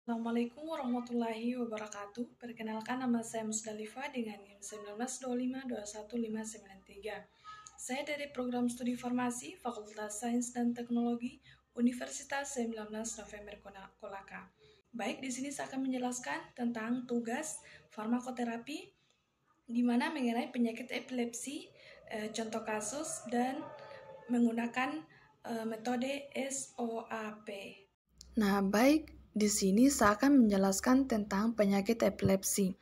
Assalamualaikum warahmatullahi wabarakatuh. Perkenalkan, nama saya Musdalifah dengan NIM 1925215993. Saya dari program studi farmasi Fakultas Sains dan Teknologi Universitas 19 November Kolaka. Baik, di sini saya akan menjelaskan tentang tugas farmakoterapi di mana mengenai penyakit epilepsi, contoh kasus dan menggunakan metode SOAP. Nah, baik, di sini saya akan menjelaskan tentang penyakit epilepsi.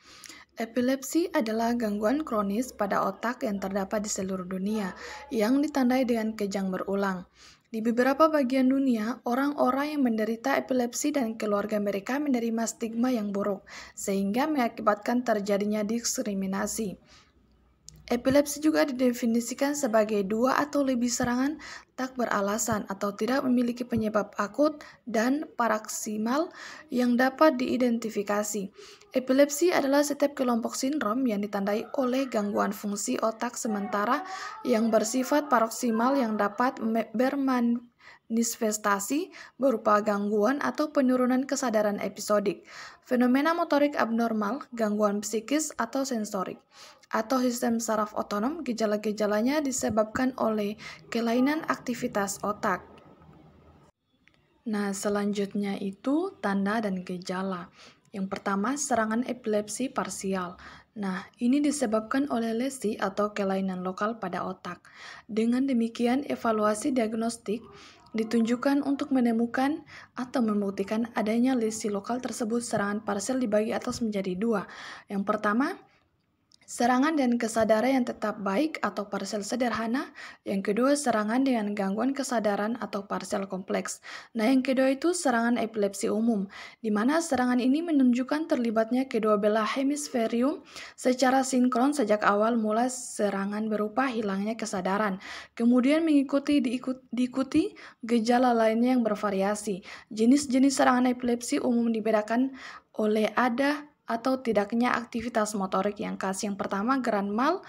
Epilepsi adalah gangguan kronis pada otak yang terdapat di seluruh dunia, yang ditandai dengan kejang berulang. Di beberapa bagian dunia, orang-orang yang menderita epilepsi dan keluarga mereka menerima stigma yang buruk, sehingga mengakibatkan terjadinya diskriminasi. Epilepsi juga didefinisikan sebagai dua atau lebih serangan tak beralasan atau tidak memiliki penyebab akut dan paroksimal yang dapat diidentifikasi. Epilepsi adalah setiap kelompok sindrom yang ditandai oleh gangguan fungsi otak sementara yang bersifat paroksimal yang dapat bermanifestasi berupa gangguan atau penurunan kesadaran episodik, fenomena motorik abnormal, gangguan psikis atau sensorik, atau sistem saraf otonom. Gejala-gejalanya disebabkan oleh kelainan aktivitas otak. Nah, selanjutnya itu tanda dan gejala. Yang pertama, serangan epilepsi parsial. Nah, ini disebabkan oleh lesi atau kelainan lokal pada otak. Dengan demikian, evaluasi diagnostik ditunjukkan untuk menemukan atau membuktikan adanya lesi lokal tersebut. Serangan parsial dibagi atas menjadi dua. Yang pertama, serangan dan kesadaran yang tetap baik atau parsial sederhana. Yang kedua, serangan dengan gangguan kesadaran atau parsial kompleks. Nah, yang kedua itu serangan epilepsi umum, di mana serangan ini menunjukkan terlibatnya kedua belah hemisferium secara sinkron sejak awal mula serangan berupa hilangnya kesadaran. Kemudian diikuti gejala lainnya yang bervariasi. Jenis-jenis serangan epilepsi umum dibedakan oleh ada atau tidaknya aktivitas motorik yang khas. Yang pertama grand mal,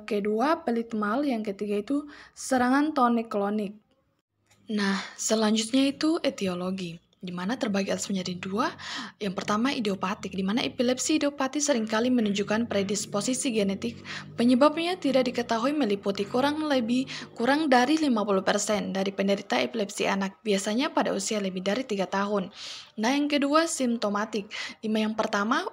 kedua pelit mal, yang ketiga itu serangan tonik-klonik. Nah, selanjutnya itu etiologi, di mana terbagi atas menjadi dua. Yang pertama idiopatik, di mana epilepsi idiopatik seringkali menunjukkan predisposisi genetik. Penyebabnya tidak diketahui, meliputi kurang dari 50% dari penderita epilepsi anak, biasanya pada usia lebih dari 3 tahun. Nah, yang kedua simptomatik, di mana yang pertama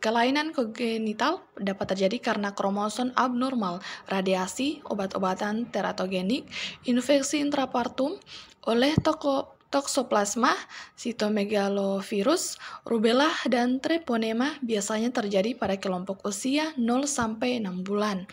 kelainan kongenital dapat terjadi karena kromosom abnormal, radiasi, obat-obatan teratogenik, infeksi intrapartum oleh toksoplasma, sitomegalovirus, rubella, dan treponema biasanya terjadi pada kelompok usia 0-6 bulan.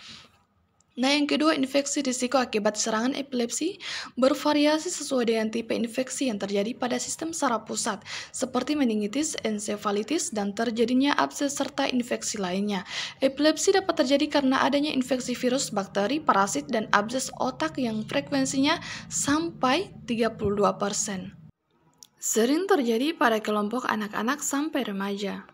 Nah, yang kedua, infeksi risiko akibat serangan epilepsi bervariasi sesuai dengan tipe infeksi yang terjadi pada sistem saraf pusat, seperti meningitis, ensefalitis, dan terjadinya abses serta infeksi lainnya. Epilepsi dapat terjadi karena adanya infeksi virus, bakteri, parasit, dan abses otak yang frekuensinya sampai 32%. Sering terjadi pada kelompok anak-anak sampai remaja.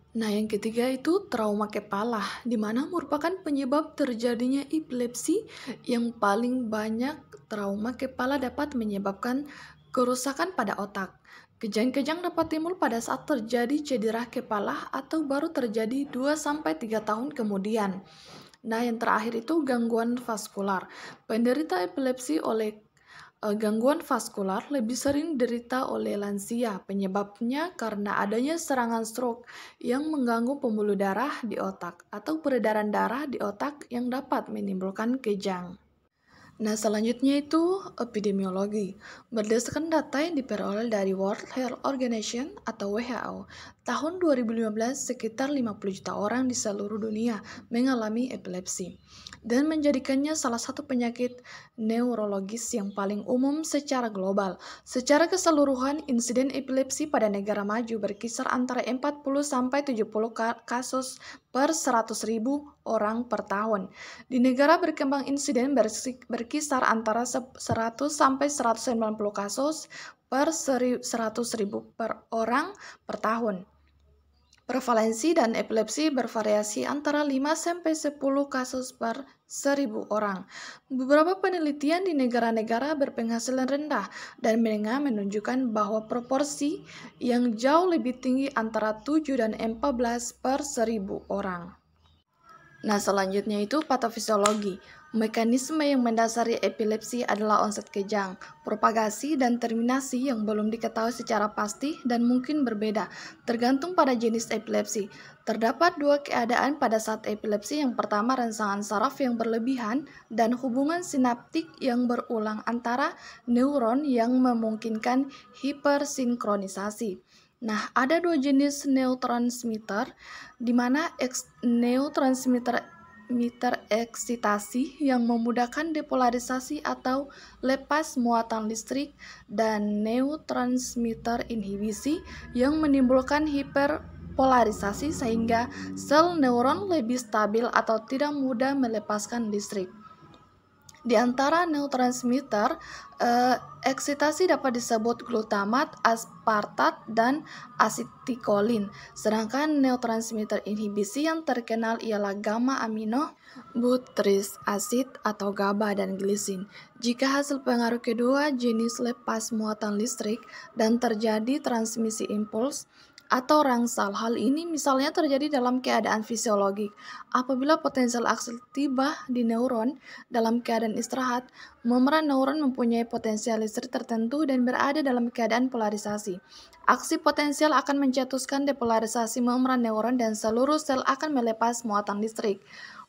Nah, yang ketiga itu trauma kepala, di mana merupakan penyebab terjadinya epilepsi. Yang paling banyak trauma kepala dapat menyebabkan kerusakan pada otak. Kejang-kejang dapat timbul pada saat terjadi cedera kepala atau baru terjadi 2-3 tahun kemudian. Nah, yang terakhir itu gangguan vaskular. Penderita epilepsi oleh gangguan vaskular lebih sering diderita oleh lansia. Penyebabnya karena adanya serangan stroke yang mengganggu pembuluh darah di otak atau peredaran darah di otak yang dapat menimbulkan kejang. Nah, selanjutnya itu epidemiologi. Berdasarkan data yang diperoleh dari World Health Organization atau WHO, tahun 2015 sekitar 50 juta orang di seluruh dunia mengalami epilepsi dan menjadikannya salah satu penyakit neurologis yang paling umum secara global. Secara keseluruhan, insiden epilepsi pada negara maju berkisar antara 40-70 kasus per 100.000 orang per tahun. Di negara berkembang, insiden berkisar antara 100-190 kasus per 100.000 per orang per tahun. Prevalensi dan epilepsi bervariasi antara 5-10 kasus per 1.000 orang. Beberapa penelitian di negara-negara berpenghasilan rendah dan menengah menunjukkan bahwa proporsi yang jauh lebih tinggi antara 7 dan 14 per 1.000 orang. Nah, selanjutnya itu patofisiologi. Mekanisme yang mendasari epilepsi adalah onset kejang, propagasi, dan terminasi yang belum diketahui secara pasti dan mungkin berbeda, tergantung pada jenis epilepsi. Terdapat dua keadaan pada saat epilepsi. Yang pertama, rangsangan saraf yang berlebihan dan hubungan sinaptik yang berulang antara neuron yang memungkinkan hipersinkronisasi. Nah, ada dua jenis neurotransmitter, di mana neurotransmitter eksitasi yang memudahkan depolarisasi atau lepas muatan listrik, dan neurotransmitter inhibisi yang menimbulkan hiperpolarisasi sehingga sel neuron lebih stabil atau tidak mudah melepaskan listrik. Di antara neurotransmitter eksitasi dapat disebut glutamat, aspartat, dan asetikolin. Sedangkan neurotransmitter inhibisi yang terkenal ialah gamma amino, butyric acid atau GABA, dan glisin. Jika hasil pengaruh kedua jenis lepas muatan listrik dan terjadi transmisi impuls atau rangsal, hal ini misalnya terjadi dalam keadaan fisiologik. Apabila potensial aksi tiba di neuron dalam keadaan istirahat, memeran neuron mempunyai potensial listrik tertentu dan berada dalam keadaan polarisasi. Aksi potensial akan mencetuskan depolarisasi memeran neuron dan seluruh sel akan melepas muatan listrik.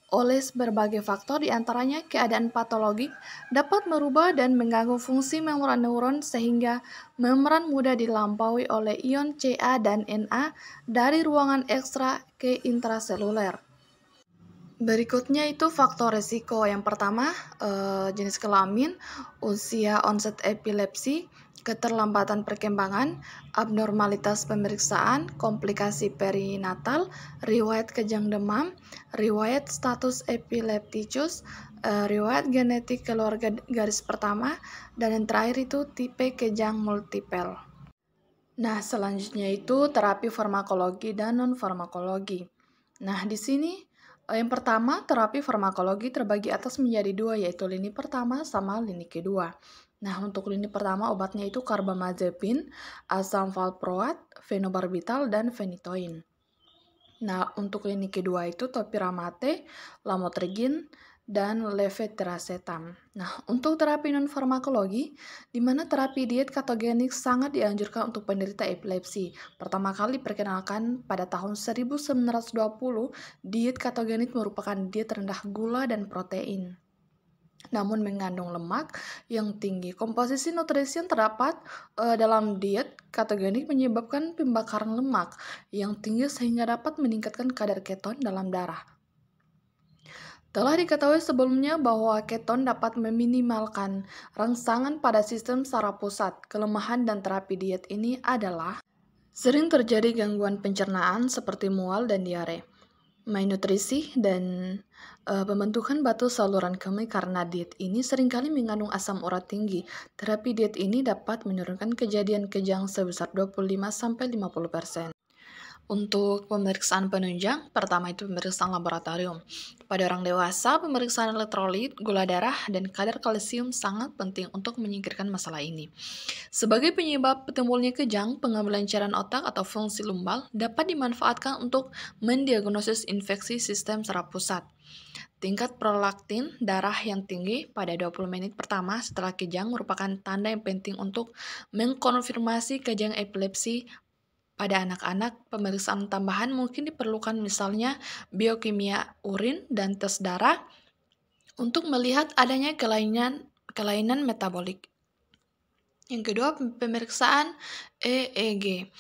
Oleh berbagai faktor, diantaranya keadaan patologik, dapat merubah dan mengganggu fungsi membran neuron sehingga membran mudah dilampaui oleh ion Ca dan Na dari ruangan ekstra ke intraseluler. Berikutnya itu faktor resiko. Yang pertama, jenis kelamin, usia onset epilepsi, keterlambatan perkembangan, abnormalitas pemeriksaan, komplikasi perinatal, riwayat kejang demam, riwayat status epilepticus, riwayat genetik keluarga garis pertama, dan yang terakhir itu tipe kejang multiple. Nah, selanjutnya itu terapi farmakologi dan non-farmakologi. Nah, di sini yang pertama, terapi farmakologi terbagi atas menjadi dua, yaitu lini pertama sama lini kedua. Nah, untuk lini pertama obatnya itu karbamazepin, asam valproat, fenobarbital, dan phenytoin. Nah, untuk lini kedua itu topiramate, lamotrigin, dan levetiracetam. Nah, untuk terapi non-farmakologi, di mana terapi diet ketogenik sangat dianjurkan untuk penderita epilepsi. Pertama kali diperkenalkan pada tahun 1920, diet ketogenik merupakan diet rendah gula dan protein, namun mengandung lemak yang tinggi. Komposisi nutrisi yang terdapat dalam diet ketogenik menyebabkan pembakaran lemak yang tinggi sehingga dapat meningkatkan kadar keton dalam darah. Telah diketahui sebelumnya bahwa keton dapat meminimalkan rangsangan pada sistem saraf pusat. Kelemahan dan terapi diet ini adalah sering terjadi gangguan pencernaan seperti mual dan diare, malnutrisi, dan pembentukan batu saluran kemih karena diet ini seringkali mengandung asam urat tinggi. Terapi diet ini dapat menurunkan kejadian kejang sebesar 25-50%. Untuk pemeriksaan penunjang, pertama itu pemeriksaan laboratorium. Pada orang dewasa, pemeriksaan elektrolit, gula darah, dan kadar kalsium sangat penting untuk menyingkirkan masalah ini. Sebagai penyebab timbulnya kejang, pengambilan cairan otak atau fungsi lumbal dapat dimanfaatkan untuk mendiagnosis infeksi sistem saraf pusat. Tingkat prolaktin darah yang tinggi pada 20 menit pertama setelah kejang merupakan tanda yang penting untuk mengkonfirmasi kejang epilepsi. Pada anak-anak, pemeriksaan tambahan mungkin diperlukan, misalnya biokimia urin dan tes darah untuk melihat adanya kelainan metabolik. Yang kedua, pemeriksaan EEG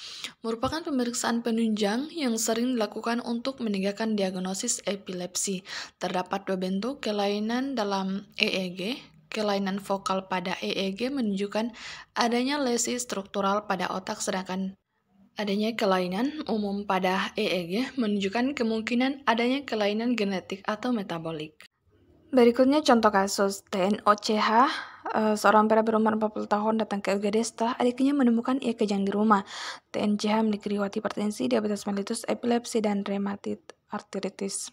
merupakan pemeriksaan penunjang yang sering dilakukan untuk menegakkan diagnosis epilepsi. Terdapat dua bentuk kelainan dalam EEG. Kelainan vokal pada EEG menunjukkan adanya lesi struktural pada otak, sedangkan adanya kelainan umum pada EEG menunjukkan kemungkinan adanya kelainan genetik atau metabolik. Berikutnya contoh kasus TNOCH, seorang pria berumur 40 tahun datang ke UGD setelah adiknya menemukan ia kejang di rumah. TNCH memiliki riwayat hipertensi, diabetes mellitus, epilepsi, dan rheumatoid arthritis.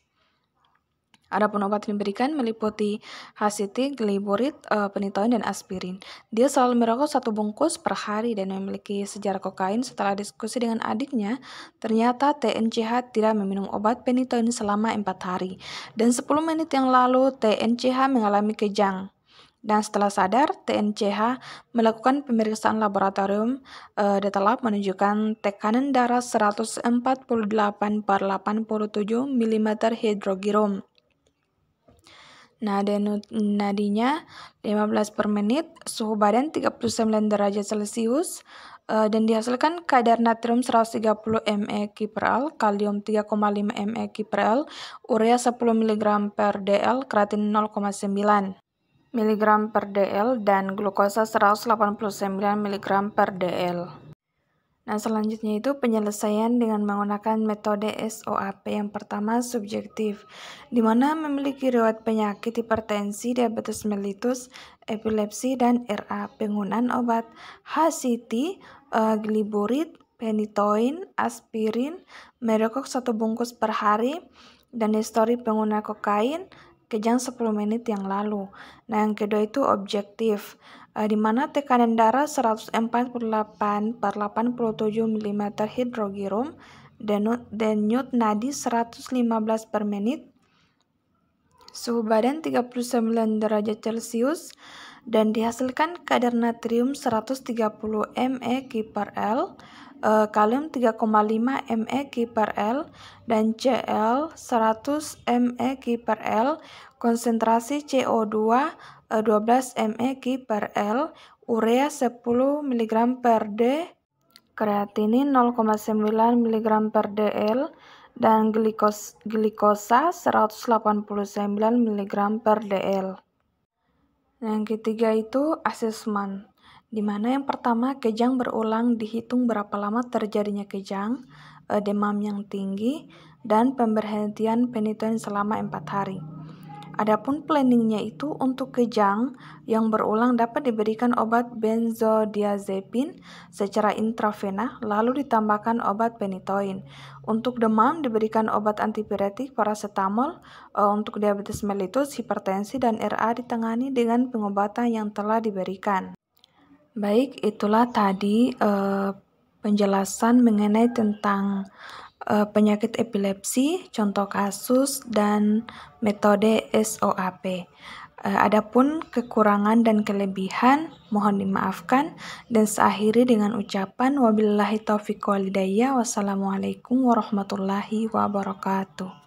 Adapun obat yang diberikan meliputi HCT, gliburit, penitoin, dan aspirin. Dia selalu merokok 1 bungkus per hari dan memiliki sejarah kokain. Setelah diskusi dengan adiknya, ternyata TNCH tidak meminum obat penitoin selama 4 hari. Dan 10 menit yang lalu TNCH mengalami kejang. Dan setelah sadar, TNCH melakukan pemeriksaan laboratorium. Data lab menunjukkan tekanan darah 148/87 mm hidrogirom. Nadinya 15 per menit, suhu badan 39 derajat Celcius, dan dihasilkan kadar natrium 130 mg/L, kalium 3,5 mg/L, urea 10 mg per dl, kreatin 0,9 mg per dl, dan glukosa 189 mg per dl. Nah, selanjutnya itu penyelesaian dengan menggunakan metode SOAP. Yang pertama, subjektif, di mana memiliki riwayat penyakit hipertensi, diabetes mellitus, epilepsi, dan RA. Penggunaan obat HCT, gliburit, penitoin, aspirin, merokok 1 bungkus per hari, dan histori pengguna kokain, kejang 10 menit yang lalu. Nah, yang kedua itu objektif, di mana tekanan darah 148/87 mm hidrogirom, denyut nadi 115 per menit, suhu badan 39 derajat Celcius, dan dihasilkan kadar natrium 130 mg/L, kalium 3,5 mg/L, dan Cl 100 mg/L, konsentrasi CO2 12 mg/L, urea 10 mg per d, kreatinin 0,9 mg per dl, dan glikosa 189 mg per dl. Nah, yang ketiga itu asesmen, di mana yang pertama kejang berulang, dihitung berapa lama terjadinya kejang, demam yang tinggi, dan pemberhentian penitoin selama 4 hari. Adapun planningnya itu untuk kejang yang berulang dapat diberikan obat benzodiazepin secara intravena lalu ditambahkan obat penitoin. Untuk demam diberikan obat antipiretik paracetamol. Untuk diabetes mellitus, hipertensi, dan RA ditangani dengan pengobatan yang telah diberikan. Baik, itulah tadi penjelasan mengenai tentang penyakit epilepsi, contoh kasus, dan metode SOAP. Adapun kekurangan dan kelebihan mohon dimaafkan, dan seakhiri dengan ucapan wabillahi taufiq wal hidayah. Wassalamualaikum warahmatullahi wabarakatuh.